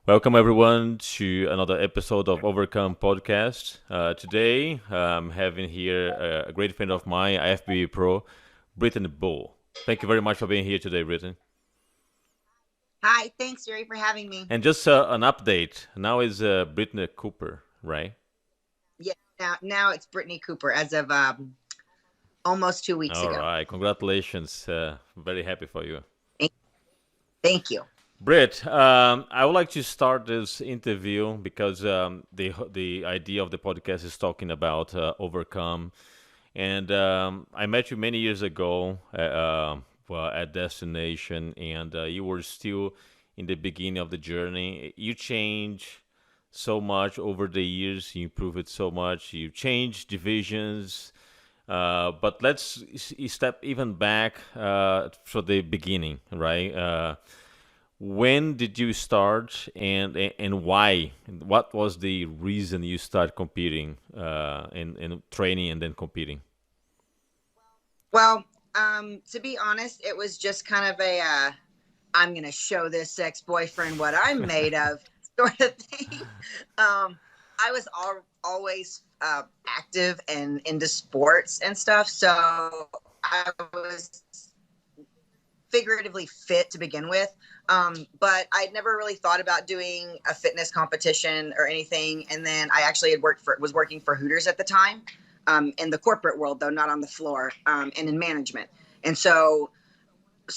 Welcome everyone to another episode of Overcome Podcast. Today I'm having here a great friend of mine, IFBB Pro, Brittany Bull. Thank you very much for being here today, Brittany. Hi, thanks, Jerry, for having me. And just an update. Now is Brittany Cooper, right? Yeah, now it's Brittany Cooper as of almost 2 weeks All ago. right. Congratulations. Very happy for you. Thank thank you. Britt, I would like to start this interview because the idea of the podcast is talking about overcome. And I met you many years ago well, at Destination, and you were still in the beginning of the journey. You changed so much over the years. You improved it so much. You changed divisions. But let's step even back for the beginning, right? When did you start, and why? What was the reason you started competing and training and then competing? Well, to be honest, it was just kind of a I'm going to show this ex-boyfriend what I'm made of sort of thing. I was always active and into sports and stuff, so I was figuratively fit to begin with. But I'd never really thought about doing a fitness competition or anything. And then I actually was working for Hooters at the time, in the corporate world, though, not on the floor, and in management. And so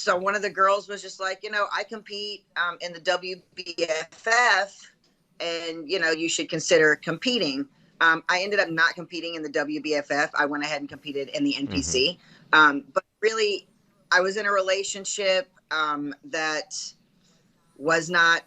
one of the girls was just like, I compete in the WBFF, and you should consider competing. I ended up not competing in the WBFF. I went ahead and competed in the Hmm. NPC. But really, I was in a relationship that was not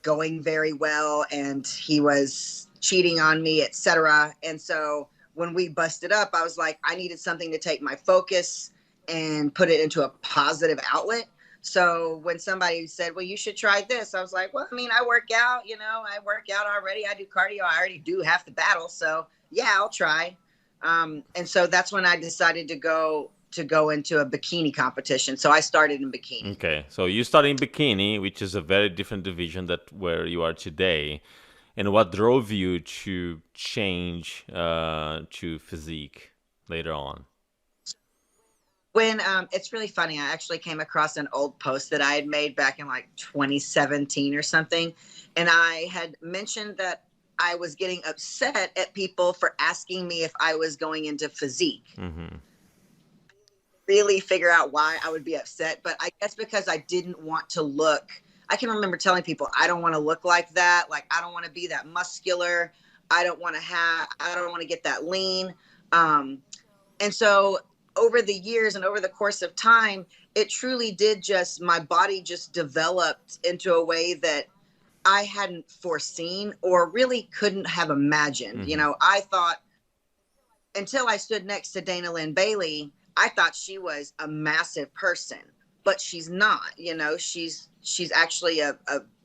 going very well, and he was cheating on me, etc. And so when we busted up, I was like, I needed something to take my focus and put it into a positive outlet. So when somebody said, well, you should try this, I was like, well, I mean, I work out, I work out already. I do cardio. I already do half the battle. So yeah, I'll try. And so that's when I decided to go into a bikini competition. So I started in bikini. Okay, so you started in bikini, which is a very different division that where you are today. And what drove you to change to physique later on? When It's really funny, I actually came across an old post that I had made back in like 2017 or something, and I had mentioned that I was getting upset at people for asking me if I was going into physique. Hmm. Really figure out why I would be upset, but I guess because I didn't want to look. I can remember telling people I don't want to look like that. Like, I don't want to be that muscular. I don't want to get that lean. Um, And so over the years and over the course of time, it truly did just, my body just developed into a way that I hadn't foreseen or really couldn't have imagined. Hmm. I thought, until I stood next to Dana Lynn Bailey, I thought she was a massive person, but she's not. She's actually a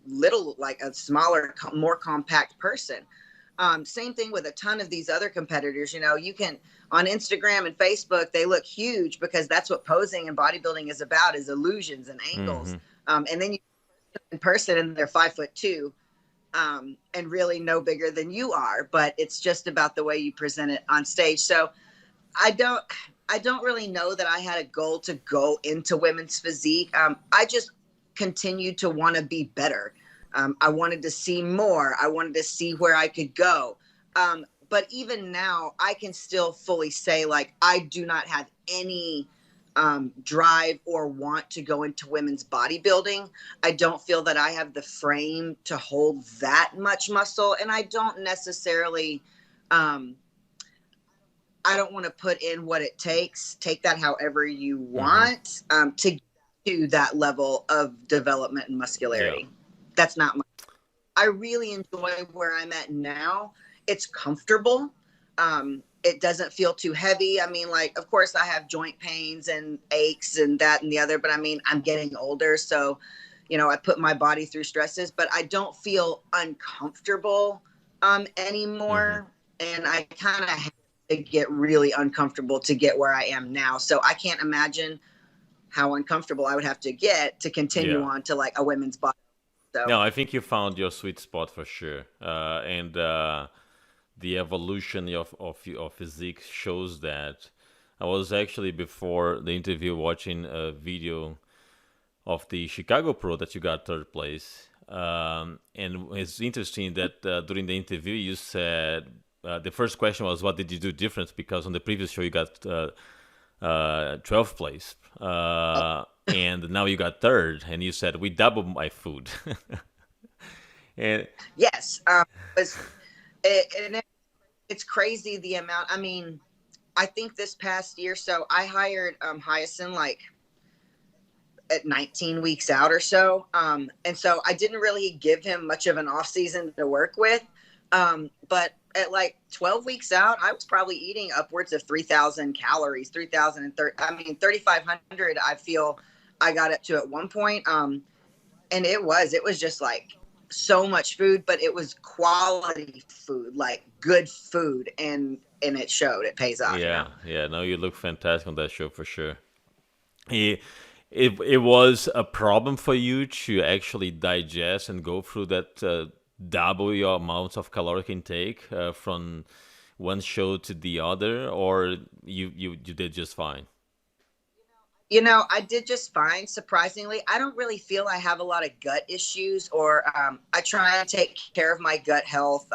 little, like, a smaller, more compact person. Same thing with a ton of these other competitors. You can, on Instagram and Facebook, they look huge because that's what posing and bodybuilding is about, is illusions and angles. Hmm. And then you in person and they're 5'2", and really no bigger than you are. But it's just about the way you present it on stage. So I don't I don't really know that I had a goal to go into women's physique. I just continued to want to be better. I wanted to see more. I wanted to see where I could go. But even now, I can still fully say, like, I do not have any drive or want to go into women's bodybuilding. I don't feel that I have the frame to hold that much muscle, and I don't necessarily. Um, I don't want to put in what it takes. Take that however you Hmm. want, to get to that level of development and Yeah. muscularity. That's not my. I really enjoy where I'm at now. It's comfortable. It doesn't feel too heavy. I mean, like, of course, I have joint pains and aches and that and the other, but I mean, I'm getting older. So, I put my body through stresses, but I don't feel uncomfortable Hmm. anymore. And I kind of have to get really uncomfortable to get where I am now. So I can't imagine how uncomfortable I would have to get to continue Yeah. on to, like, a women's body. So No, I think you found your sweet spot for sure. And the evolution of your physique shows that. I was actually before the interview watching a video of the Chicago Pro that you got third place. And it's interesting that during the interview you said the first question was, what did you do different? Because on the previous show you got 12th place. And now you got third, and you said, we doubled my food. And yes, was and it's crazy the amount. I mean, I think this past year, so I hired Hyacinth like at 19 weeks out or so. And so I didn't really give him much of an off season to work with. But at like 12 weeks out, I was probably eating upwards of 3,000 calories, 3,030, I mean, 3,500, I feel I got up to at one point. And it was just like so much food, but it was quality food, like good food. And it showed, it pays off, you know? yeah, yeah, no, you look fantastic on that show for sure. It was a problem for you to actually digest and go through that double your amounts of caloric intake from one show to the other, or you did just fine? I did just fine, surprisingly. I don't really feel I have a lot of gut issues, or I try and take care of my gut health,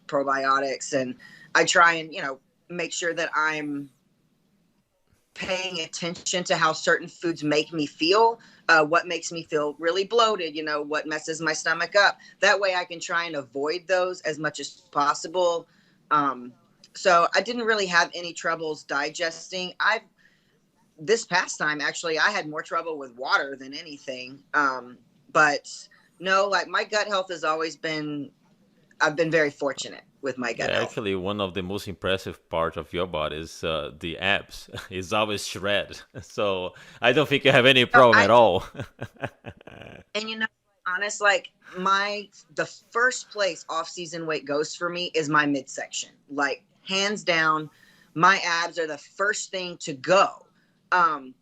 probiotics, and I try and, make sure that I'm paying attention to how certain foods make me feel, what makes me feel really bloated, what messes my stomach up. That way I can try and avoid those as much as possible. So I didn't really have any troubles digesting. This past time, actually, I had more trouble with water than anything. But no, like my gut health has always been, I've been very fortunate with my Yeah, gut health. actually, one of the most impressive part of your body is the abs. It's always shred. So I don't think you have any So problem at all. and honest, like the first place off season weight goes for me is my midsection. Like hands down, my abs are the first thing to go. Um,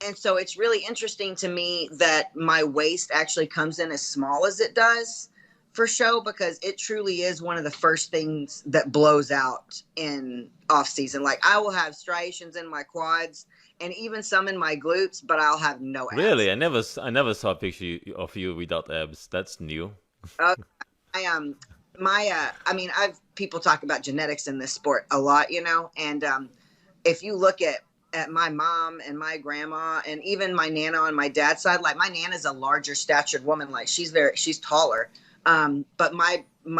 and so it's really interesting to me that my waist actually comes in as small as it does for show, because it truly is one of the first things that blows out in off season. Like I will have striations in my quads and even some in my glutes, but I'll have no Really, abs. I never saw a picture of you without abs. That's new. Uh, I I mean, I've people talk about genetics in this sport a lot, and if you look at my mom and my grandma and even my nana on my dad's side, like my nana's a larger statured woman, like she's taller. But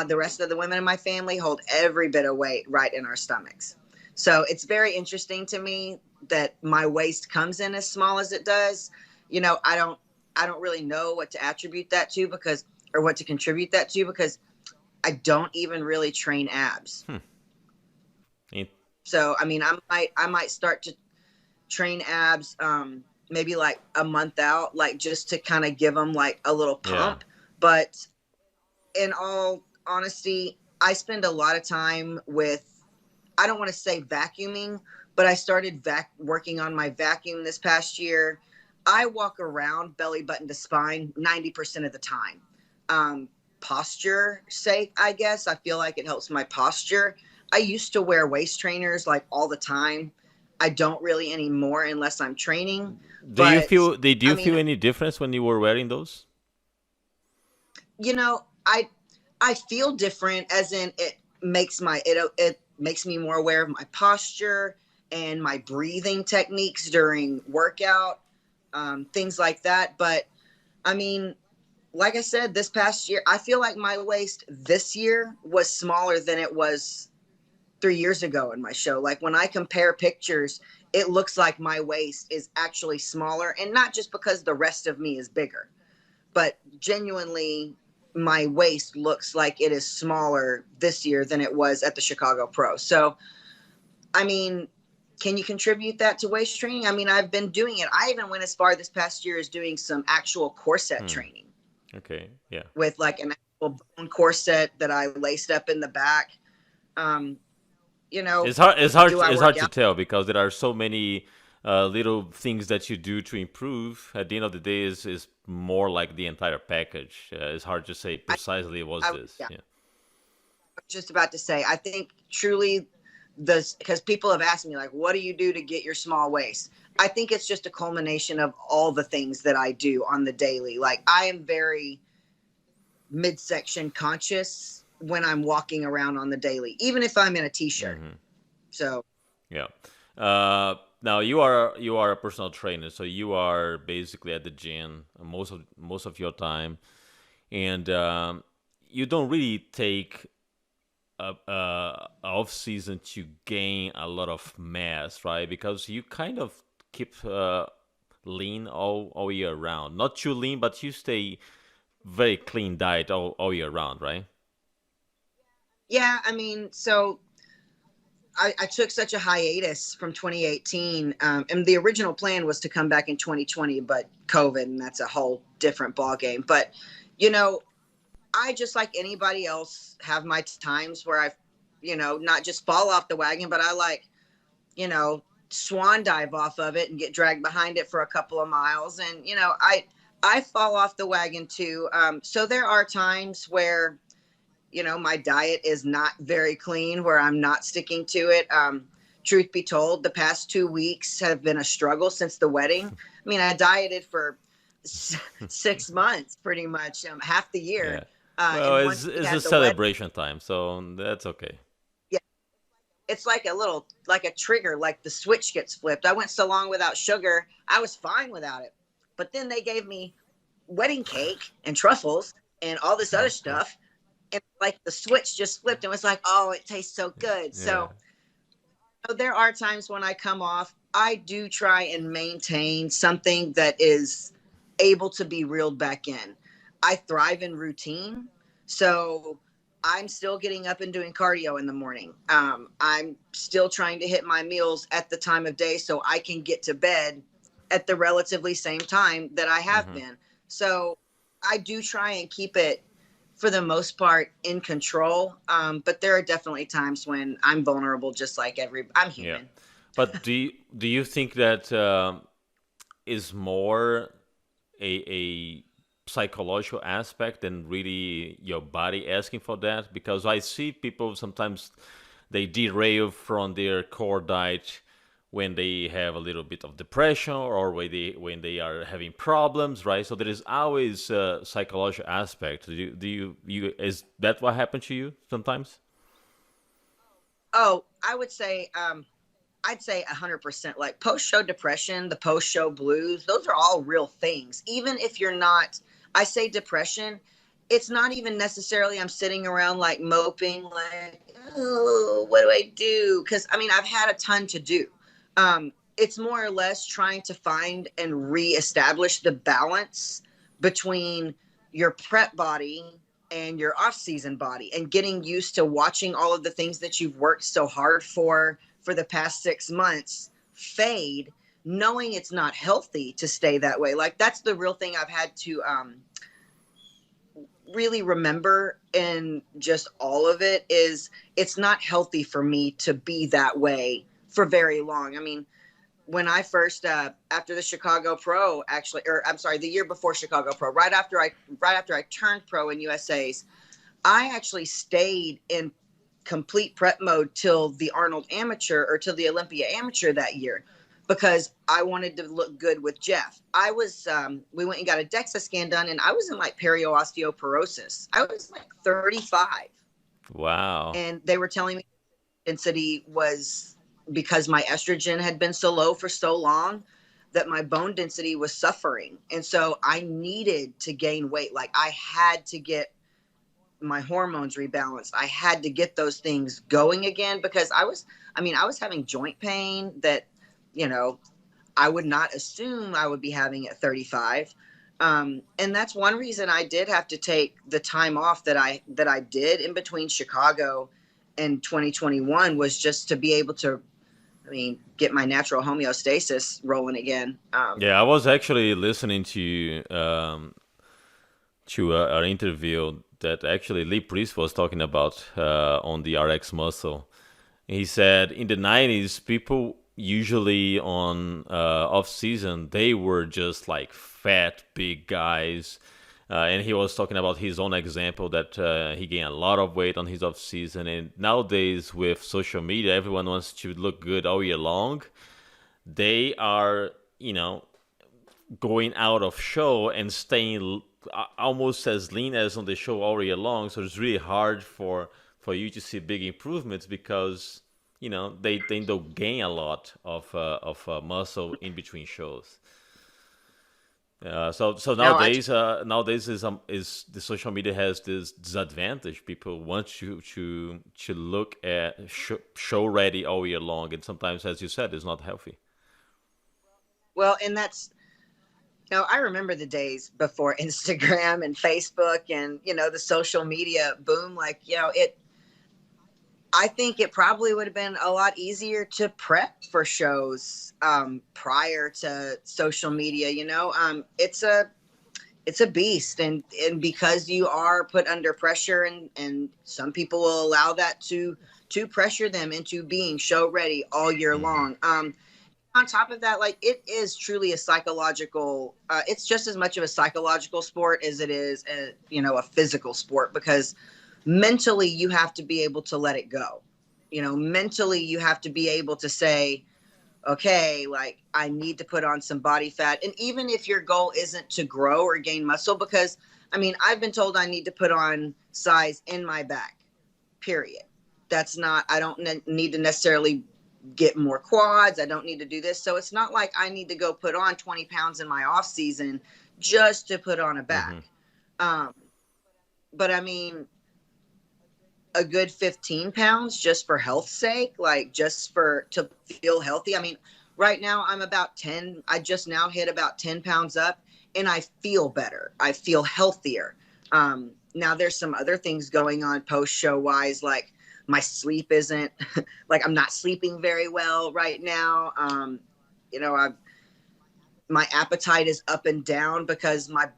the rest of the women in my family hold every bit of weight right in our stomachs. So it's very interesting to me that my waist comes in as small as it does. I don't really know what to attribute that to, because or what to contribute that to, because I don't even really train abs. Hmm. In- So I mean, I might start to train abs maybe like a month out, like just to kind of give them like a little Yeah. pump. But in all honesty, I spend a lot of time with, I don't want to say vacuuming, but I started working on my vacuum this past year. I walk around belly button to spine 90% of the time. Posture sake, I guess. I feel like it helps my posture. I used to wear waist trainers like all the time. I don't really anymore unless I'm training. Do you But feel? Did I you mean, feel any difference when you were wearing those? you know, I I feel different, as in it makes me more aware of my posture and my breathing techniques during workout, things like that. But I mean, like I said, this past year, I feel like my waist this year was smaller than it was 3 years ago in my show. Like when I compare pictures, it looks like my waist is actually smaller, and not just because the rest of me is bigger, but genuinely my waist looks like it is smaller this year than it was at the Chicago Pro. So, I mean, can you contribute that to waist training? I mean, I've been doing it. I even went as far this past year as doing some actual corset Hmm. training Okay. Yeah. with like an actual bone corset that I laced up in the back. Um, you know, It's hard. It's hard. do I It's work hard to out? tell because there are so many little things that you do to improve, at the end of the day, is more like the entire package. It's hard to say I, precisely was I this. yeah, Yeah. I was just about to say, I think truly the because people have asked me like, what do you do to get your small waist? I think it's just a culmination of all the things that I do on the daily. Like I am very midsection conscious when I'm walking around on the daily, even if I'm in a t-shirt. Hmm. So Yeah. Now you are a personal trainer, so you are basically at the gym most of your time, and you don't really take a off season to gain a lot of mass, right? Because you kind of keep lean all year round. Not too lean, but you stay very clean diet all year round, right? yeah, I mean, so I took such a hiatus from 2018, and the original plan was to come back in 2020, but COVID, and that's a whole different ball game. But you know, I just like anybody else have my times where I, not just fall off the wagon, but I like, you know, swan dive off of it and get dragged behind it for a couple of miles, and I fall off the wagon too. So there are times where my diet is not very clean, where I'm not sticking to it. Truth be told, the past 2 weeks have been a struggle since the wedding. I mean, I dieted for 6 months, pretty much, half the year. Yeah. Well, And it's once we it's a had the wedding, celebration time, so that's okay. yeah, it's like like a trigger, like the switch gets flipped. I went so long without sugar, I was fine without it. But then they gave me wedding cake and truffles and all this other stuff. And like the switch just flipped and was like, oh, it tastes so good. Yeah. So there are times when I come off, I do try and maintain something that is able to be reeled back in. I thrive in routine. So I'm still getting up and doing cardio in the morning. I'm still trying to hit my meals at the time of day so I can get to bed at the relatively same time that I have Hmm. been. So I do try and keep it for the most part in control. But there are definitely times when I'm vulnerable, just like I'm Yeah. human. But do you think that is more a psychological aspect than really your body asking for that? Because I see people sometimes they derail from their core diet when they have a little bit of depression or when they are having problems, right? So there is always a psychological aspect. Do you is that what happened to you sometimes? Oh, I'd say 100%. Like post show depression, the post show blues, those are all real things. Even if you're not, I say depression, it's not even necessarily I'm sitting around like moping, like, oh, what do I do? Because I mean, I've had a ton to do. It's more or less trying to find and reestablish the balance between your prep body and your off season body and getting used to watching all of the things that you've worked so hard for the past 6 months fade, knowing it's not healthy to stay that way. Like that's the real thing I've had to really remember in just all of it is it's not healthy for me to be that way for very long. I mean, when I first after the Chicago Pro, actually, or I'm sorry, the year before Chicago Pro, right after I turned pro in USA's, I actually stayed in complete prep mode till the Arnold Amateur or till the Olympia Amateur that year because I wanted to look good with Jeff. We went and got a DEXA scan done and I was in like periosteoporosis. I was like 35 Wow. and they were telling me density was because my estrogen had been so low for so long that my bone density was suffering. And so I needed to gain weight. Like I had to get my hormones rebalanced. I had to get those things going again because I was having joint pain that, you know, I would not assume I would be having at 35. And that's one reason I did have to take the time off that I did in between Chicago and 2021 was just to be able to, I mean, get my natural homeostasis rolling again. Yeah, I was actually listening to an interview that actually Lee Priest was talking about on the RX Muscle. He said in the 90s, people usually on off season they were just like fat big guys, and he was talking about his own example that he gained a lot of weight on his off season. And nowadays with social media, everyone wants to look good all year long. They are, going out of show and staying almost as lean as on the show all year long. So it's really hard for you to see big improvements because they don't gain a lot of muscle in between shows. So No, I nowadays is the social media has this disadvantage. People want you to look at show ready all year long, and sometimes, as you said, it's not healthy. well, and that's I remember the days before Instagram and Facebook and the social media boom. Like it. I think it probably would have been a lot easier to prep for shows prior to social media. It's a beast, and because you are put under pressure, and some people will allow that to pressure them into being show ready all year Hmm. long. On top of that, like, it is truly a psychological. It's just as much of a psychological sport as it is a physical sport, because mentally you have to be able to let it go. Mentally you have to be able to say, okay, like, I need to put on some body fat. And even if your goal isn't to grow or gain muscle, because I mean, I've been told I need to put on size in my back, period. That's not, I don't need to necessarily get more quads. I don't need to do this. So it's not like I need to go put on 20 pounds in my off season just to put on a Hmm. back. Um, but I mean, a good 15 pounds just for health's sake, like, just for to feel healthy. I mean, right now I'm about 10. I just now hit about 10 pounds up, and I feel better. I feel healthier. Now there's some other things going on post show wise, like my sleep isn't like, I'm not sleeping very well right now. I My appetite is up and down because my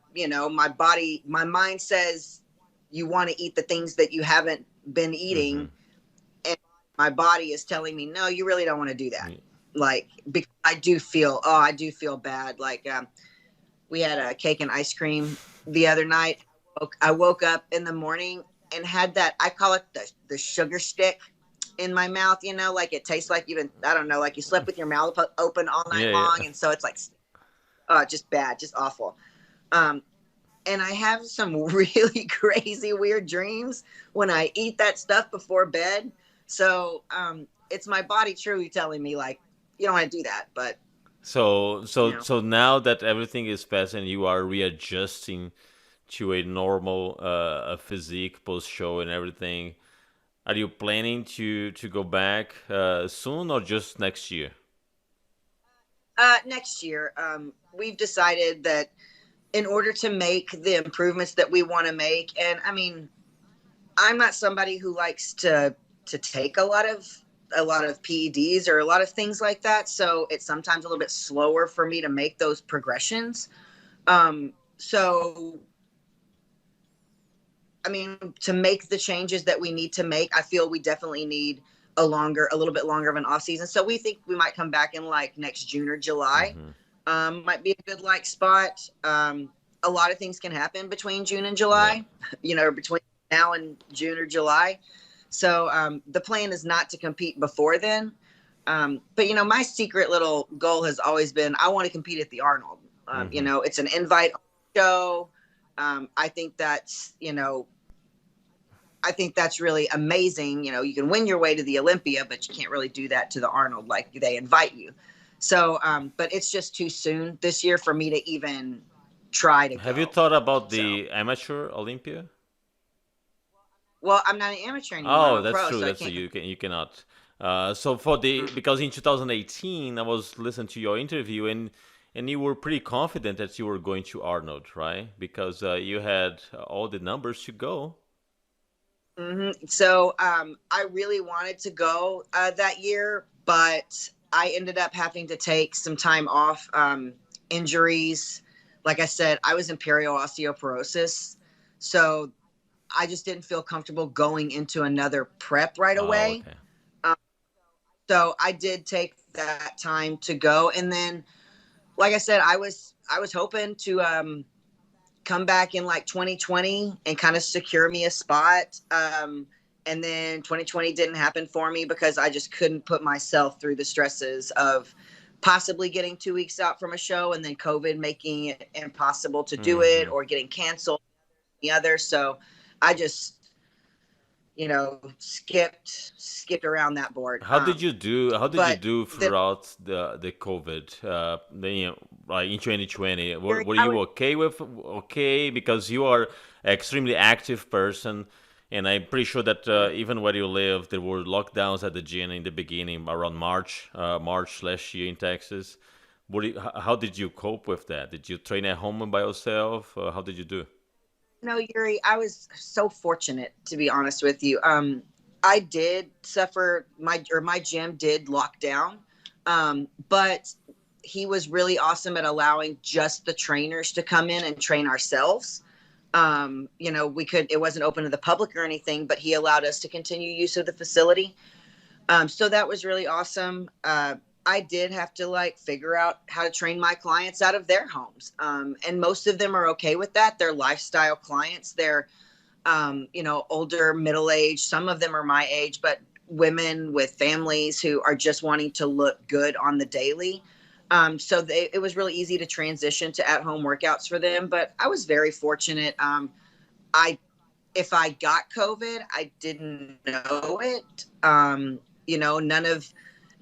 body, my mind says you want to eat the things that you haven't been Hmm. eating, and my body is telling me, no, you really don't want to do that. Like, because I do feel bad. Like, we had a cake and ice cream the other night. I woke up in the morning and had that, I call it the sugar stick in my mouth. Like, it tastes like I don't know, like you slept with your mouth open all night Yeah, long, yeah. and so it's like, just bad, just awful. Um, and I have some really crazy, weird dreams when I eat that stuff before bed. So it's my body truly telling me, like, you don't want to do that. But So you so know, so now that everything is passed and you are readjusting to a normal a physique post show and everything, are you planning to go back soon or just next year? next year, we've decided that in order to make the improvements that we want to make, and I mean, I'm not somebody who likes to take a lot of PEDs or a lot of things like that. So it's sometimes a little bit slower for me to make those progressions. So I mean, to make the changes that we need to make, I feel we definitely need a little bit longer of an off season. So we think we might come back in like next June or July. Hmm. Might be a good like spot. A lot of things can happen between June and Yeah. July, between now and June or July. So the plan is not to compete before then. But my secret little goal has always been, I want to compete at the Arnold. Hmm. It's an invite show. I think that's really amazing. You can win your way to the Olympia, but you can't really do that to the Arnold like they invite you. So, but it's just too soon this year for me to even try to Have you go. thought about So, the amateur Olympia? well, I'm not an amateur anymore. I'm Oh, a that's pro, true. so I That's true. can't. You cannot. So for the Mm. because in 2018 I was listening to your interview, and you were pretty confident that you were going to Arnold, right? Because you had all the numbers to go. So I really wanted to go that year, but I ended up having to take some time off. Injuries, like I said, I was in period osteoporosis, so I just didn't feel comfortable going into another prep right Oh, away. okay. Um, so I did take that time to go. And then, like I said, I was hoping to come back in like 2020 and kind of secure me a spot. And then 2020 didn't happen for me because I just couldn't put myself through the stresses of possibly getting 2 weeks out from a show and then COVID making it impossible to do it, Hmm. or getting canceled the other. So I just, skipped around that board. How did you do? How did you But do the throughout the COVID? Like in 2020, were I you was okay because you are an extremely active person, and I'm pretty sure that even where you live, there were lockdowns at the gym in the beginning around March last year in Texas. How did you cope with that? Did you train at home by yourself? How did you do? No, Yuri, I was so fortunate, to be honest with you. I did suffer my gym did lock down. But he was really awesome at allowing just the trainers to come in and train ourselves. It wasn't open to the public or anything, but he allowed us to continue use of the facility. So that was really awesome. I did have to like figure out how to train my clients out of their homes. And most of them are okay with that. They're lifestyle clients. They're, older, middle age. Some of them are my age, but women with families who are just wanting to look good on the daily. It was really easy to transition to at home workouts for them. But I was very fortunate. I If I got COVID, I didn't know it.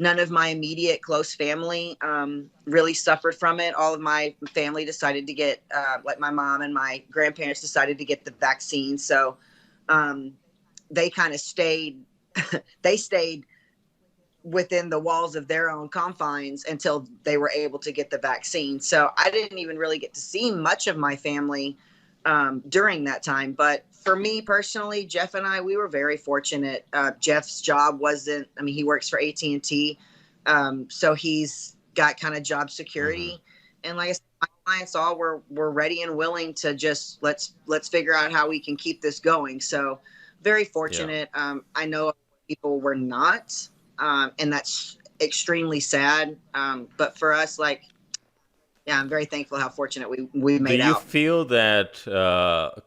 None of my immediate close family really suffered from it. All of my family decided to get, like my mom and my grandparents decided to get the vaccine. So um, they kind of stayed, they stayed within the walls of their own confines until they were able to get the vaccine. So I didn't even really get to see much of my family during that time. But for me personally, Jeff and I, we were very fortunate. Jeff's job wasn't, I mean, he works for AT&T. So he's got kind of job Hmm. security. And like I said, my clients all were ready and willing to just let's figure out how we can keep this going. So very Yeah. fortunate. I know people were not, and that's extremely sad. But for us, like, yeah, I'm very thankful how fortunate we Do made you out. feel that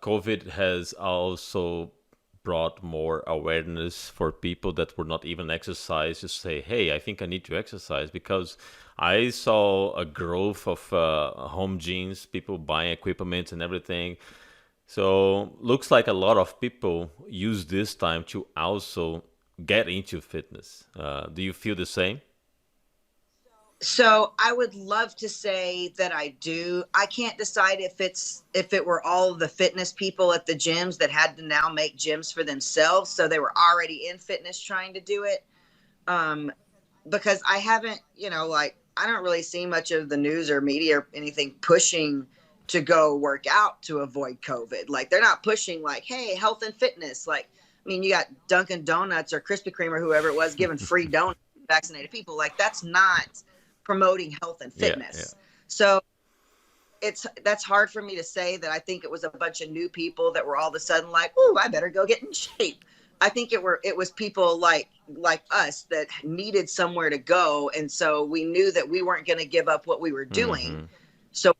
COVID has also brought more awareness for people that were not even exercise to say, hey, I think I need to exercise? Because I saw a growth of home gyms, people buying equipment and everything. So looks like a lot of people use this time to also get into fitness. Do you feel the same? So I would love to say that I do. I can't decide if it were all of the fitness people at the gyms that had to now make gyms for themselves, so they were already in fitness trying to do it. Um, because I haven't, like I don't really see much of the news or media or anything pushing to go work out to avoid COVID. Like they're not pushing like, hey, health and fitness. Like, I mean, you got Dunkin' Donuts or Krispy Kreme or whoever it was giving free donuts to vaccinated people. Like that's not promoting health and Yeah, yeah. fitness. So that's hard for me to say that I think it was a bunch of new people that were all of a sudden like, oh, I better go get in shape. I think it was people like us that needed somewhere to go, and so we knew that we weren't going to give up what we were doing. Hmm. So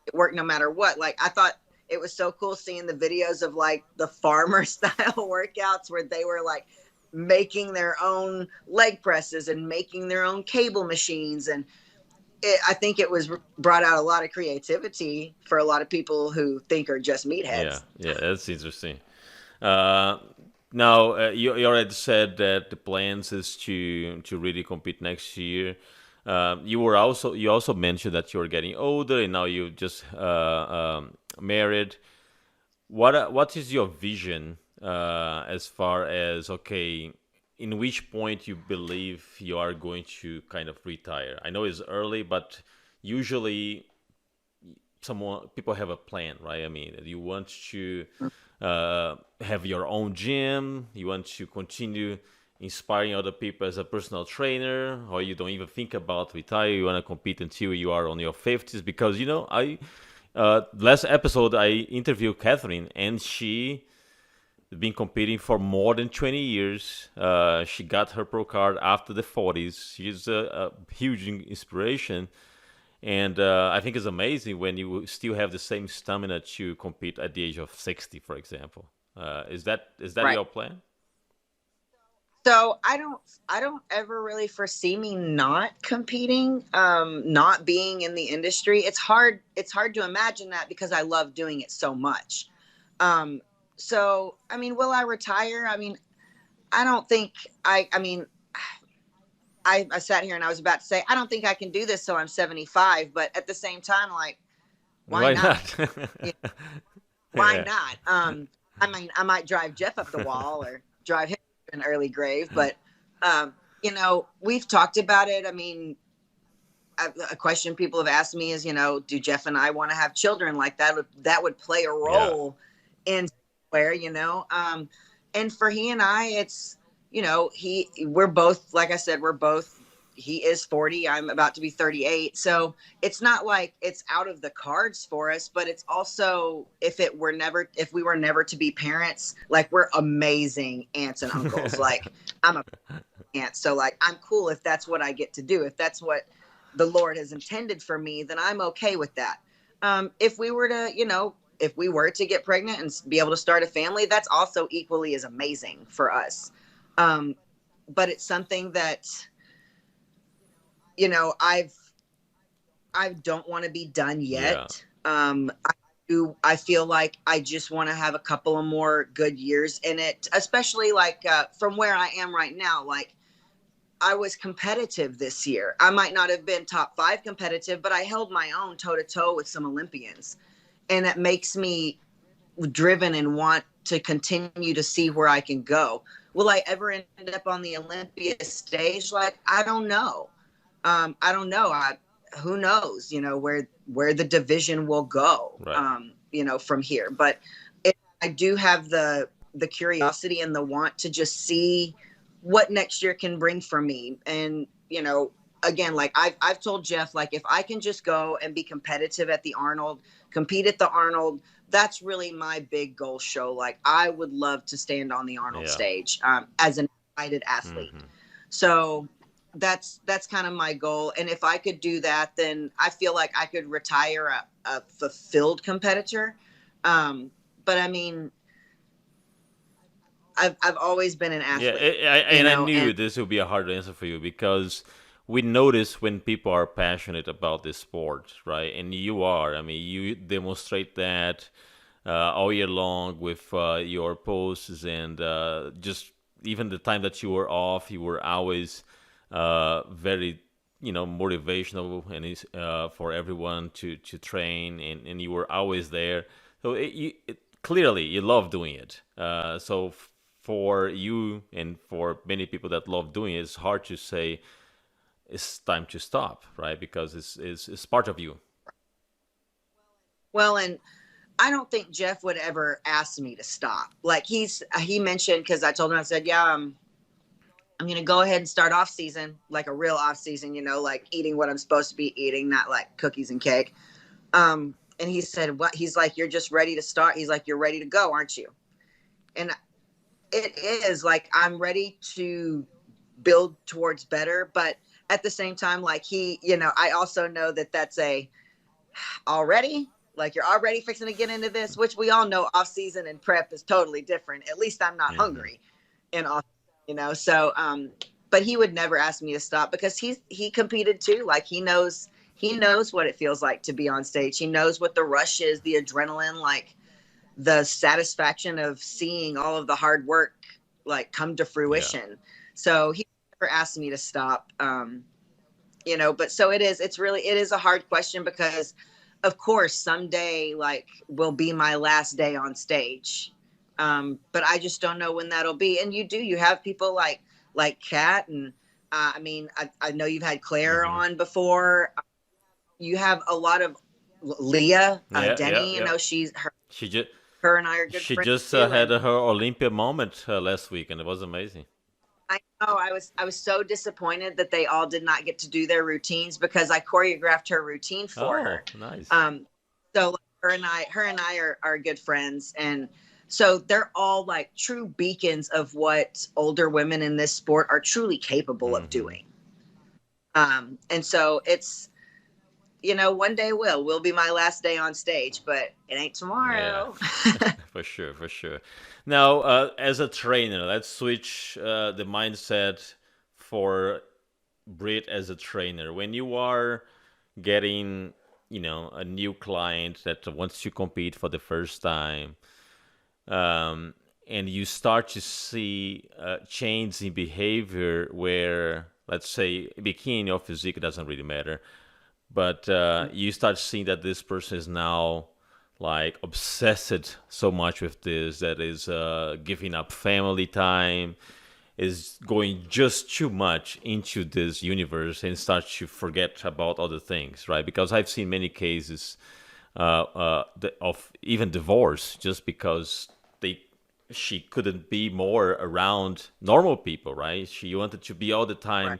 it worked no matter what. Like I thought it was so cool seeing the videos of like the farmer style workouts where they were like making their own leg presses and making their own cable machines, and I think it was brought out a lot of creativity for a lot of people who think are just Yeah, meatheads. yeah, that's interesting. Uh, Now, you already said that the plans is to really compete next year. You also mentioned that you're getting older and now you just married. What is your vision as far as okay, in which point you believe you are going to kind of retire? I know it's early, but usually someone people have a plan, right? I mean, you want to have your own gym, you want to continue inspiring other people as a personal trainer, or you don't even think about retire. You want to compete until you are on your 50s, because I last episode I interviewed Catherine, and she been competing for more than 20 years. She got her pro card after the 40s. She's a huge inspiration. And I think it's amazing when you still have the same stamina to compete at the age of 60, for example. Is that Right. your plan? So I don't ever really foresee me not competing, not being in the industry. It's hard to imagine that because I love doing it so much. Um, so I mean, will I retire? I mean, I don't think I mean, I sat here and I was about to say I don't think I can do this till I'm 75, but at the same time, like, why Why not? not? Yeah, why Yeah. not? I mean, I might drive Jeff up the wall or drive him to an early grave, but we've talked about it. I mean, a question people have asked me is, do Jeff and I want to have children? Like that would play a Yeah. role in where, and for he and I, it's, we're both, like I said, he is 40. I'm about to be 38. So it's not like it's out of the cards for us, but it's also, if we were never to be parents, like, we're amazing aunts and uncles. Like, I'm a aunt. So, like, I'm cool if that's what I get to do. If that's what the Lord has intended for me, then I'm okay with that. If we were to get pregnant and be able to start a family, that's also equally as amazing for us. Um, but it's something that, you know, I've I don't want to be done Yeah. yet. I feel like I just want to have a couple of more good years in it, especially like from where I am right now. Like, I was competitive this year. I might not have been top 5 competitive, but I held my own toe to toe with some Olympians. And that makes me driven and want to continue to see where I can go. Will I ever end up on the Olympia stage? Like, I don't know. I don't know. Who knows, where the division will go, Right. from here. But I do have the curiosity and the want to just see what next year can bring for me. And, again, like I've told Jeff, like, if I can just go and be competitive at the Arnold, compete at the Arnold, that's really my big goal show. Like, I would love to stand on the Arnold Yeah. stage as an invited athlete. Hmm. So that's kind of my goal. And if I could do that, then I feel like I could retire a fulfilled competitor. But I mean, I've always been an Yeah, athlete, and I and knew this would be a hard answer for you because we notice when people are passionate about this sport, right? And you are. I mean, you demonstrate that all year long with your posts and just even the time that you were off, you were always very, motivational and for everyone to train, and you were always there. So clearly you love doing it. So for you and for many people that love doing it, it's hard to say it's time to stop, right? Because it's part of you. well, and I don't think Jeff would ever ask me to stop. Like, he mentioned, because I told him, I said, yeah, I'm gonna go ahead and start off season, like a real off season, like eating what I'm supposed to be eating, not like cookies and cake. And he said, what? He's like, you're just ready to start. He's like, you're ready to go, aren't you? And it is like, I'm ready to build towards better, but at the same time, like, I also know that that's already, like, you're already fixing to get into this, which we all know off season and prep is totally different. At least I'm not Hmm. hungry in off, so but he would never ask me to stop because he competed too. Like, he knows what it feels like to be on stage. He knows what the rush is, the adrenaline, like the satisfaction of seeing all of the hard work like come to Yeah. fruition. So he never asked me to stop. But so it is a hard question because of course someday, like, will be my last day on stage. But I just don't know when that'll be. And you have people like Kat, and I mean, I know you've had Claire Hmm. on before. You have a lot of Leah, Yeah. Yeah. Denny, Yeah. she's her She just her and I are good she friends just too. had And her Olympia moment last week, and it was amazing. I know I was so disappointed that they all did not get to do their routines because I choreographed her routine for Oh, her. nice. Um, so, like, her and I are good friends, and So they're all like true beacons of what older women in this sport are truly capable of Mm-hmm. doing. And so it's, one day will be my last day on stage, but it ain't Yeah, tomorrow. for sure, for sure. Now, as a trainer, let's switch the mindset for Brit as a trainer. When you are getting, a new client that wants to compete for the first time, um, and you start to see change in behavior where, let's say, bikini or physique doesn't really matter, but you start seeing that this person is now like obsessed so much with this that is giving up family time, is going just too much into this universe and starts to forget about other things, right? Because I've seen many cases of even divorce just because she couldn't be more around normal people, right? She wanted to be all the Right. time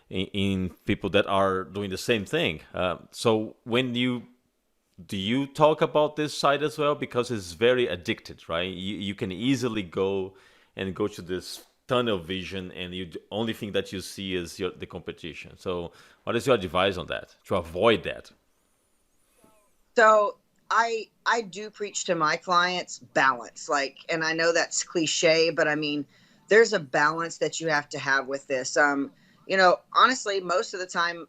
in people that are doing the same thing. So when you do you talk about this side as well, because it's very addicted, right? You can easily go to this tunnel vision, and the only thing that you see is the competition. So what is your advice on that to avoid that? So I do preach to my clients balance. Like, and I know that's cliche, but I mean, there's a balance that you have to have with this. Honestly, most of the time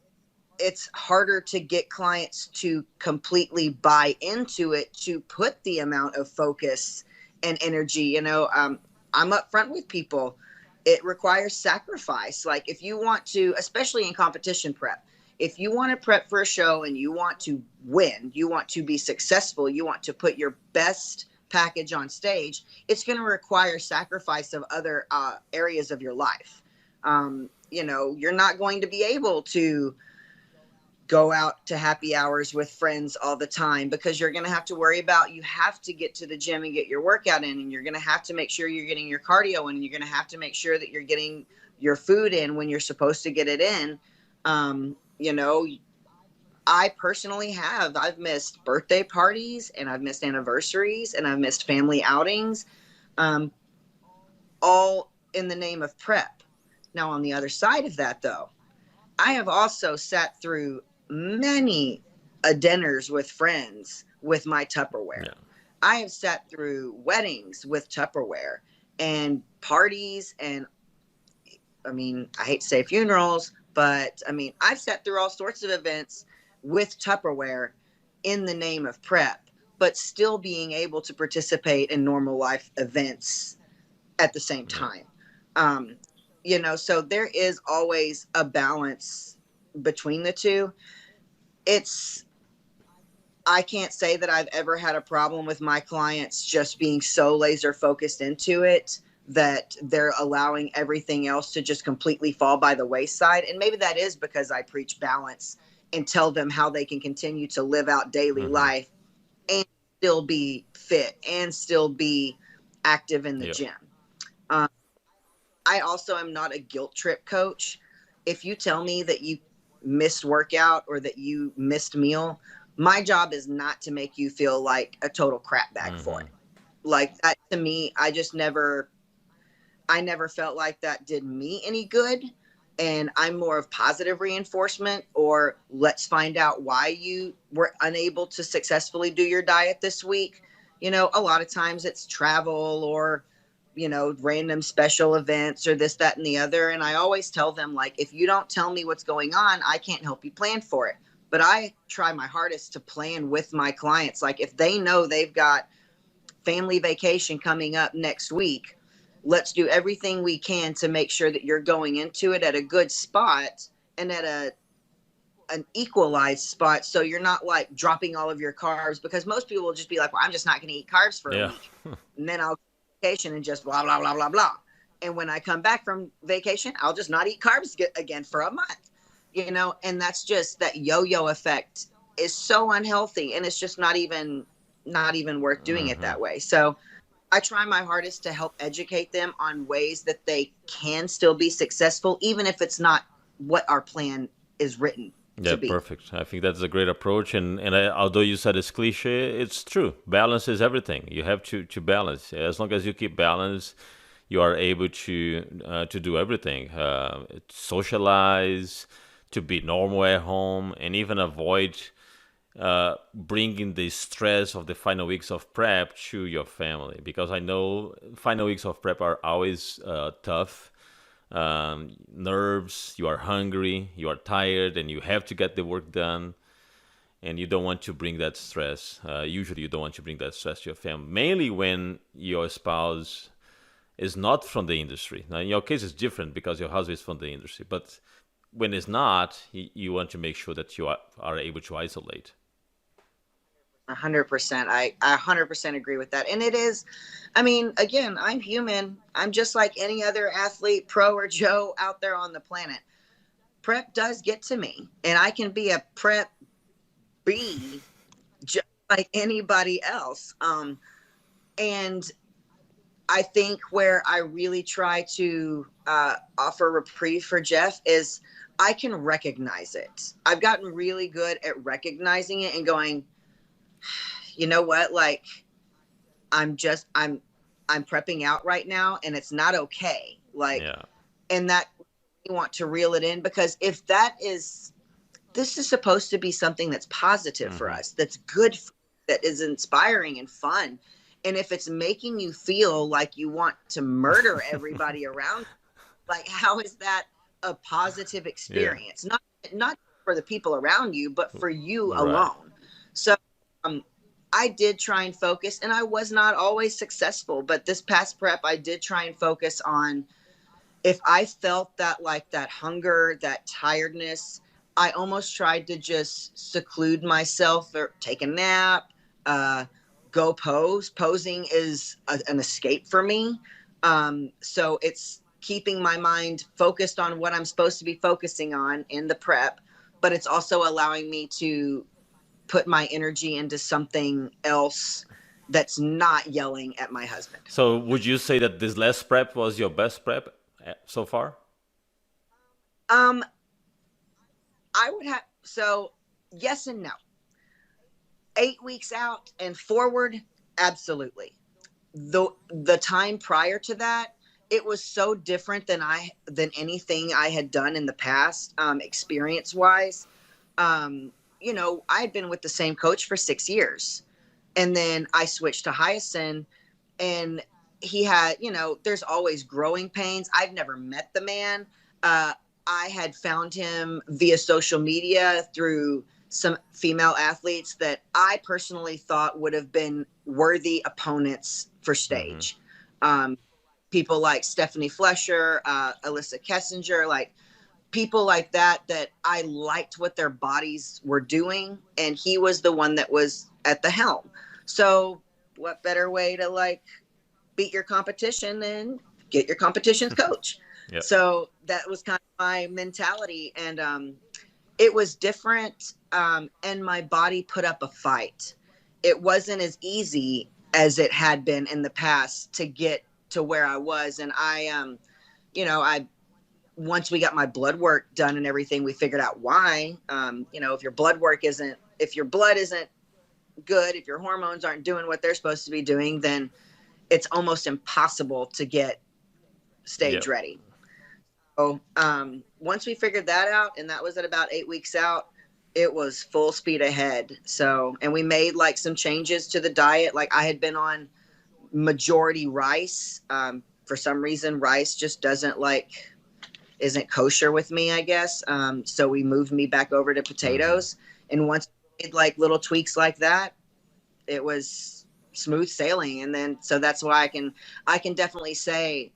it's harder to get clients to completely buy into it, to put the amount of focus and energy. I'm upfront with people. It requires sacrifice. Like, if you want to, especially in competition prep, if you want to prep for a show and you want to win, you want to be successful, you want to put your best package on stage, it's going to require sacrifice of other areas of your life. You're not going to be able to go out to happy hours with friends all the time, because you're going to have to worry about, you have to get to the gym and get your workout in, and you're going to have to make sure you're getting your cardio in, and you're going to have to make sure that you're getting your food in when you're supposed to get it in. um, you know I personally I've missed birthday parties, and I've missed anniversaries, and I've missed family outings, um, all in the name of prep. Now, on the other side of that, though, I have also sat through many dinners with friends with my Tupperware. Yeah. I have sat through weddings with Tupperware, and parties, and I mean, I hate to say funerals, but I mean, I've sat through all sorts of events with Tupperware in the name of prep, but still being able to participate in normal life events at the same Yeah. time. Um, so there is always a balance between the two. It's, I can't say that I've ever had a problem with my clients just being so laser focused into it that they're allowing everything else to just completely fall by the wayside. And maybe that is because I preach balance and tell them how they can continue to live out daily Mm-hmm. life and still be fit and still be active in the Yeah. gym. Um, I also am not a guilt trip coach. If you tell me that you missed workout or that you missed meal, my job is not to make you feel like a total crap bag for Mm-hmm. it. Like, that to me, I never felt like that did me any good. And I'm more of positive reinforcement, or let's find out why you were unable to successfully do your diet this week. A lot of times it's travel, or, random special events, or this, that, and the other. And I always tell them, like, if you don't tell me what's going on, I can't help you plan for it. But I try my hardest to plan with my clients. Like, if they know they've got family vacation coming up next week, let's do everything we can to make sure that you're going into it at a good spot, and at an equalized spot, so you're not like dropping all of your carbs, because most people will just be like, well, I'm just not going to eat carbs for a Yeah. week, and then I'll go on vacation and just blah blah blah blah blah, and when I come back from vacation, I'll just not eat carbs again for a month. And that's just, that yo-yo effect is so unhealthy, and it's just not even worth doing it Mm-hmm. that way. So I try my hardest to help educate them on ways that they can still be successful, even if it's not what our plan is written Yeah, to be. perfect. I think that's a great approach. Although you said it's cliche, it's true. Balance is everything. You have to balance. As long as you keep balance, you are able to do everything. Socialize, to be normal at home, and even avoid bringing the stress of the final weeks of prep to your family. Because I know final weeks of prep are always tough. Nerves, you are hungry, you are tired, and you have to get the work done. And you don't want to bring that stress. Usually, you don't want to bring that stress to your family, mainly when your spouse is not from the industry. Now, in your case, it's different because your husband is from the industry. But when it's not, you want to make sure that you are able to isolate. 100%. I 100% agree with that. And it is, I mean, again, I'm human. I'm just like any other athlete, pro or Joe out there on the planet. Prep does get to me, and I can be a prep B just like anybody else. And I think where I really try to offer reprieve for Jeff is I can recognize it. I've gotten really good at recognizing it and going, you know what, like I'm just I'm prepping out right now and it's not okay. Like, Yeah. and that you want to reel it in, because if that is, this is supposed to be something that's positive for Mm-hmm. us, that's good, that is inspiring and fun. And if it's making you feel like you want to murder everybody around, like how is that a positive Yeah. experience? Not for the people around you, but for you Right. alone. So um, I did try and focus, and I was not always successful. But this past prep, I did try and focus on, if I felt that, like that hunger, that tiredness, I almost tried to just seclude myself or take a nap, uh, go pose. Posing is an escape for me. So it's keeping my mind focused on what I'm supposed to be focusing on in the prep, but it's also allowing me to put my energy into something else that's not yelling at my husband. So, would you say that this last prep was your best prep so far? Um, I would have, so yes and no. 8 weeks out and forward, absolutely. The time prior to that, it was so different than anything I had done in the past, experience wise. I had been with the same coach for 6 years, and then I switched to Hyacinth, and he had, there's always growing pains. I've never met the man. Uh, I had found him via social media through some female athletes that I personally thought would have been worthy opponents for Mm-hmm. stage. Um, People like Stephanie Flesher, Alyssa Kessinger, like people like that I liked what their bodies were doing, and he was the one that was at the helm. So what better way to like beat your competition than get your competition's coach? Yep. So that was kind of my mentality, and it was different, and my body put up a fight. It wasn't as easy as it had been in the past to get to where I was, and I once we got my blood work done and everything, we figured out why. If your blood work isn't, if your blood isn't good, if your hormones aren't doing what they're supposed to be doing, then it's almost impossible to get stage Yep. ready. So once we figured that out, and that was at about 8 weeks out, it was full speed ahead. So, and we made like some changes to the diet. Like I had been on majority rice. For some reason, rice just isn't kosher with me, I guess. So we moved me back over to Mm-hmm. potatoes. And once we made like little tweaks like that, it was smooth sailing. And then, so that's why I can definitely say,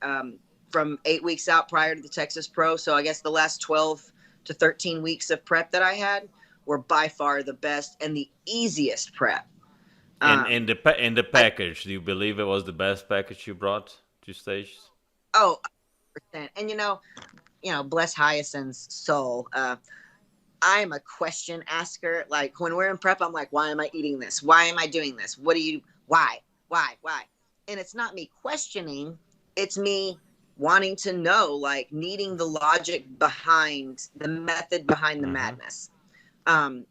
from 8 weeks out prior to the Texas Pro, so I guess the last 12 to 13 weeks of prep that I had were by far the best and the easiest prep. And Um, the I package, do you believe it was the best package you brought to stage? oh, 100%. And bless Hyacinth's soul. I'm a question asker. Like when we're in prep, I'm like, why am I eating this? Why am I doing this? Why? And it's not me questioning, it's me wanting to know, like needing the logic behind the method behind the Mm-hmm. madness. Um,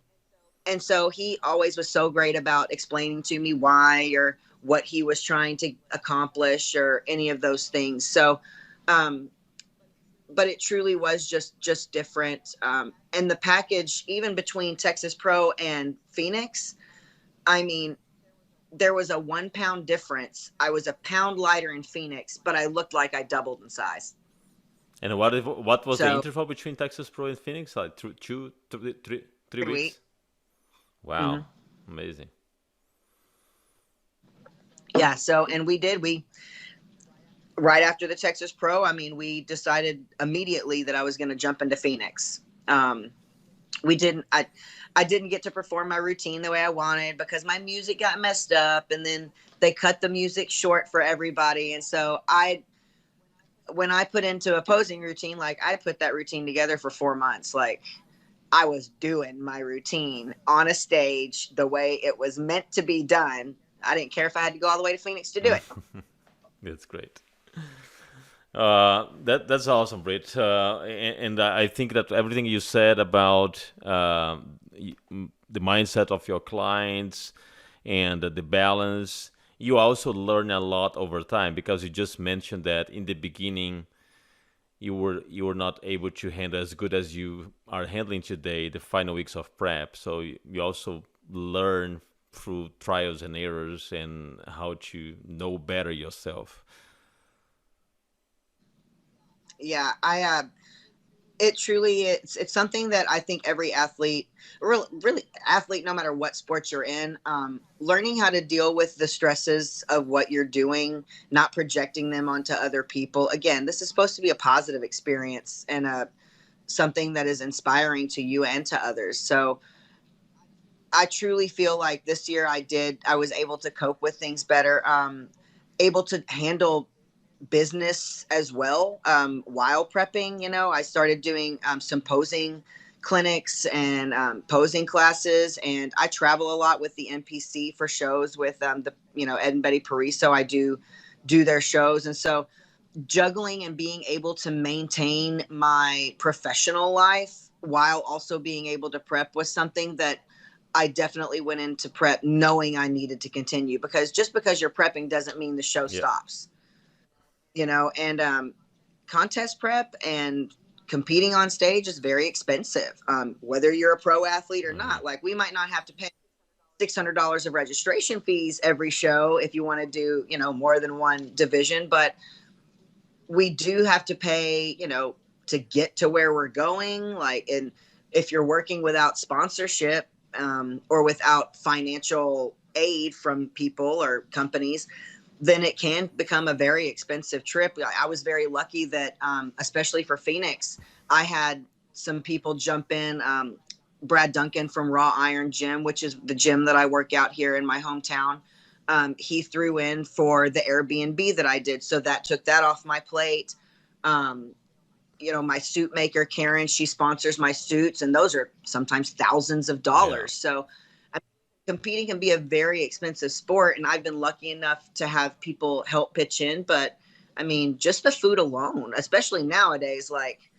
and so he always was so great about explaining to me why or what he was trying to accomplish or any of those things. So, um, but it truly was just different. And the package, even between Texas Pro and Phoenix, I mean, there was a 1 pound difference. I was a pound lighter in Phoenix, but I looked like I doubled in size. And what was the So interval between Texas Pro and Phoenix? Like three 3 weeks. weeks? Wow, Mm-hmm. amazing. Yeah. So, and we right after the Texas Pro, I mean, we decided immediately that I was going to jump into Phoenix. We didn't, I didn't get to perform my routine the way I wanted because my music got messed up, and then they cut the music short for everybody. And so when I put into a posing routine, like I put that routine together for 4 months. Like I was doing my routine on a stage the way it was meant to be done. I didn't care if I had to go all the way to Phoenix to do it. That's great. That's awesome, Britt. And I think that everything you said about the mindset of your clients and the balance, you also learn a lot over time because you just mentioned that in the beginning you were not able to handle as good as you are handling today the final weeks of prep. So you also learn through trials and errors and how to know better yourself. Yeah, it truly is. It's something that I think every athlete, really athlete, no matter what sport you're in, learning how to deal with the stresses of what you're doing, not projecting them onto other people. Again, this is supposed to be a positive experience and something that is inspiring to you and to others. So I truly feel like this year I was able to cope with things better, able to handle business as well while prepping. I started doing some posing clinics and posing classes, and I travel a lot with the NPC for shows with the Ed and Betty Pariso. I do their shows, and so juggling and being able to maintain my professional life while also being able to prep was something that I definitely went into prep knowing I needed to continue, because just because you're prepping doesn't mean the show Yeah. stops. And contest prep and competing on stage is very expensive, whether you're a pro athlete or Hmm. not. Like, we might not have to pay $600 of registration fees every show if you want to do more than one division, but we do have to pay to get to where we're going. Like, and if you're working without sponsorship, or without financial aid from people or companies, then it can become a very expensive trip. I was very lucky that, especially for Phoenix, I had some people jump in. Brad Duncan from Raw Iron Gym, which is the gym that I work out here in my hometown. He threw in for the Airbnb that I did. So that took that off my plate. Um, my suit maker, Karen, she sponsors my suits, and those are sometimes thousands of Yeah. dollars. So competing can be a very expensive sport, and I've been lucky enough to have people help pitch in. But I mean, just the food alone, especially nowadays, like,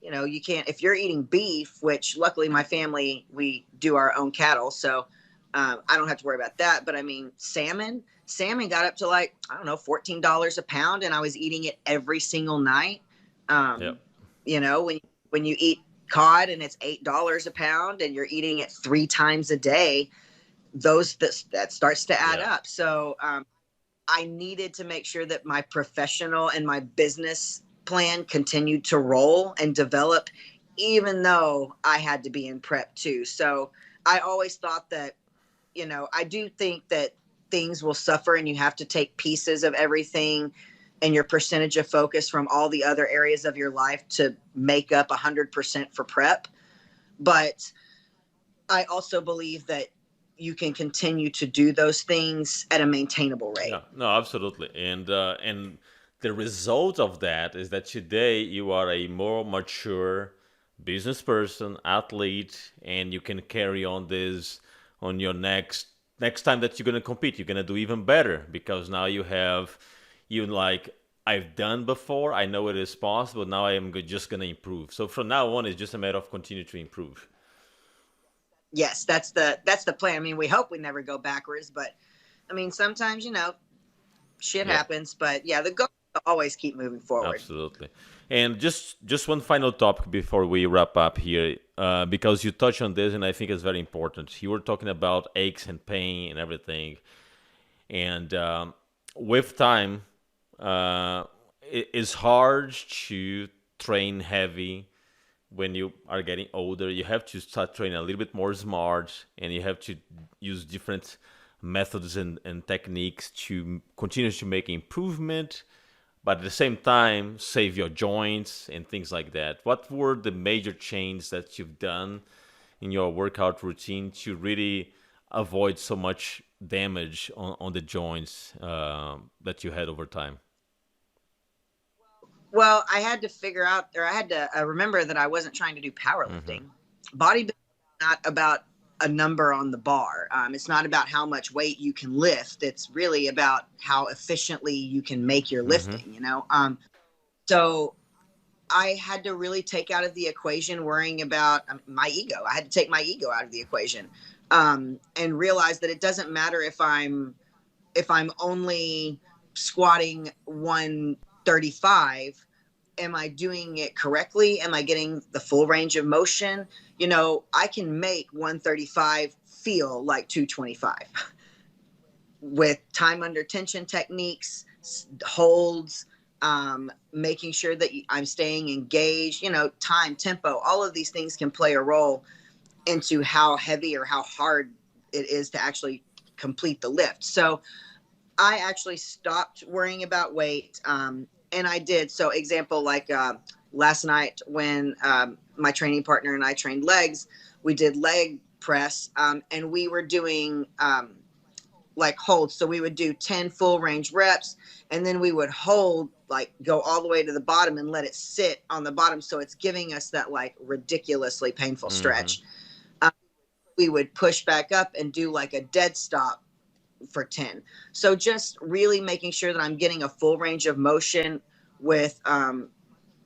you can't, if you're eating beef, which luckily my family, we do our own cattle, so I don't have to worry about that. But I mean, salmon got up to, like, I don't know, $14 a pound, and I was eating it every single night. Yep. um when you eat cod and it's $8 a pound and you're eating it 3 times a day, that starts to add Yeah. up. So I needed to make sure that my professional and my business plan continued to roll and develop, even though I had to be in prep too. So I always thought that, I do think that things will suffer and you have to take pieces of everything and your percentage of focus from all the other areas of your life to make up 100% for prep. But I also believe that you can continue to do those things at a maintainable Yeah, rate. no, absolutely. And the result of that is that today you are a more mature business person, athlete, and you can carry on this on your next time that you're gonna compete. You're gonna do even better because now you like I've done before. I know it is possible. Now I am just gonna improve. So from now on, it's just a matter of continue to improve. Yes, that's the plan. I mean, we hope we never go backwards, but I mean, sometimes shit Yeah. happens. But yeah, the goal is to always keep moving forward. Absolutely. And just one final topic before we wrap up here, because you touched on this, and I think it's very important. You were talking about aches and pain and everything, and with time, it's hard to train heavy when you are getting older. You have to start training a little bit more smart, and you have to use different methods and techniques to continue to make improvement, but at the same time save your joints and things like that. What were the major changes that you've done in your workout routine to really avoid so much damage on the joints that you had over time? Well, I had to figure out, or I had to remember that I wasn't trying to do Mm-hmm. powerlifting. Bodybuilding is not about a number on the bar. It's not about how much weight you can lift. It's really about how efficiently you can make your Mm-hmm. lifting. So I had to really take out of the equation worrying about my ego. I had to take my ego out of the equation, and realize that it doesn't matter if I'm only squatting 135. Am I doing it correctly? Am I getting the full range of motion? I can make 135 feel like 225 with time under tension techniques, holds, making sure that I'm staying engaged, time, tempo, all of these things can play a role into how heavy or how hard it is to actually complete the lift. So I actually stopped worrying about weight. And I did. So example, like last night when my training partner and I trained legs, we did leg press, and we were doing like holds. So we would do 10 full range reps, and then we would hold, like go all the way to the bottom and let it sit on the bottom. So it's giving us that like ridiculously painful Mm-hmm. stretch. We would push back up and do like a dead stop for 10. So just really making sure that I'm getting a full range of motion with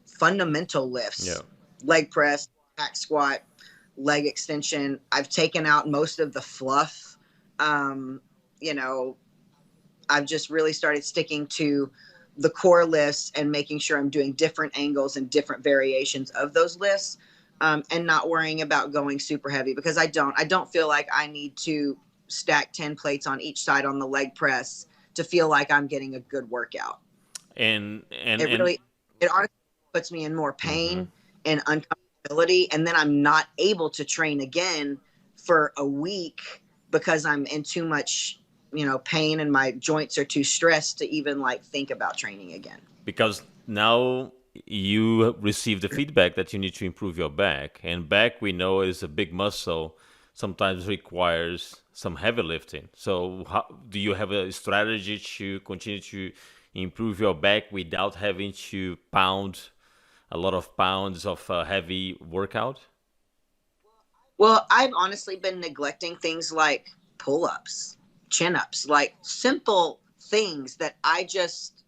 fundamental Yeah. lifts, leg press, back squat, leg extension. I've taken out most of the fluff. Um, you know, I've just really started sticking to the core lifts and making sure I'm doing different angles and different variations of those lifts, and not worrying about going super heavy, because I don't feel like I need to stack 10 plates on each side on the leg press to feel like I'm getting a good workout. And and It and really, it honestly puts me in more mm-hmm. pain and uncomfortability. And then I'm not able to train again for a week because I'm in too much, pain, and my joints are too stressed to even like think about training again. Because now you receive the feedback that you need to improve your back, and back we know is a big muscle, sometimes requires some heavy lifting. So do you have a strategy to continue to improve your back without having to pound a lot of pounds of heavy workout? Well, I've honestly been neglecting things like pull ups, chin ups, like simple things that I just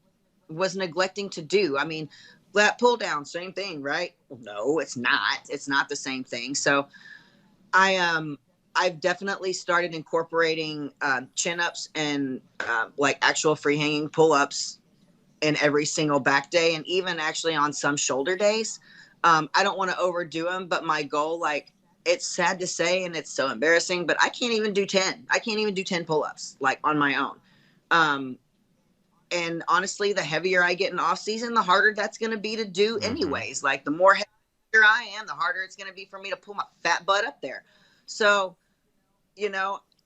was neglecting to do. I mean, that pull down, same thing, right? No, it's not. It's not the same thing. So I've definitely started incorporating chin ups and like actual free hanging pull ups in every single back day, and even actually on some shoulder days. I don't want to overdo them, but my goal, like, it's sad to say and it's so embarrassing, but I can't even do 10. I can't even do 10 pull ups like on my own. Um, and honestly, the heavier I get in off season, the harder that's going to be to do Mm-hmm. anyways. Like the more heavier I am, the harder it's going to be for me to pull my fat butt up there. So,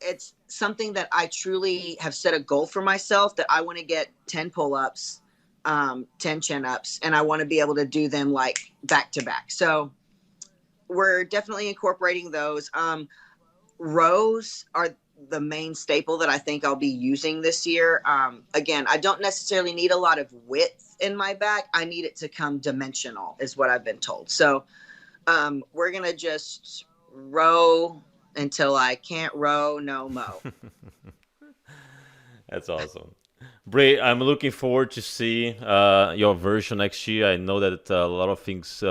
it's something that I truly have set a goal for myself, that I want to get 10 pull ups, 10 chin ups, and I want to be able to do them like back to back. So we're definitely incorporating those. Rows are the main staple that I think I'll be using this year. Again, I don't necessarily need a lot of width in my back. I need it to come dimensional, is what I've been told. So we're going to just row until I can't row no mo. That's awesome. Bray, I'm looking forward to see your version next year. I know that a lot of things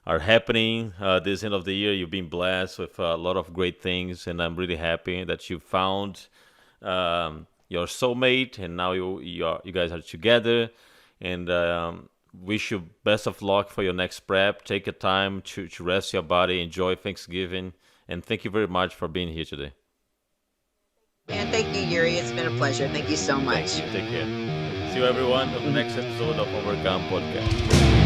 are happening this end of the year. You've been blessed with a lot of great things, and I'm really happy that you found your soulmate, and now you guys are together. And wish you best of luck for your next prep. Take your time to rest your body, enjoy Thanksgiving, and thank you very much for being here today. And thank you, Yuri. It's been a pleasure. Thank you so much. Thank you. Take care. See you everyone on the next episode of Overcome Podcast.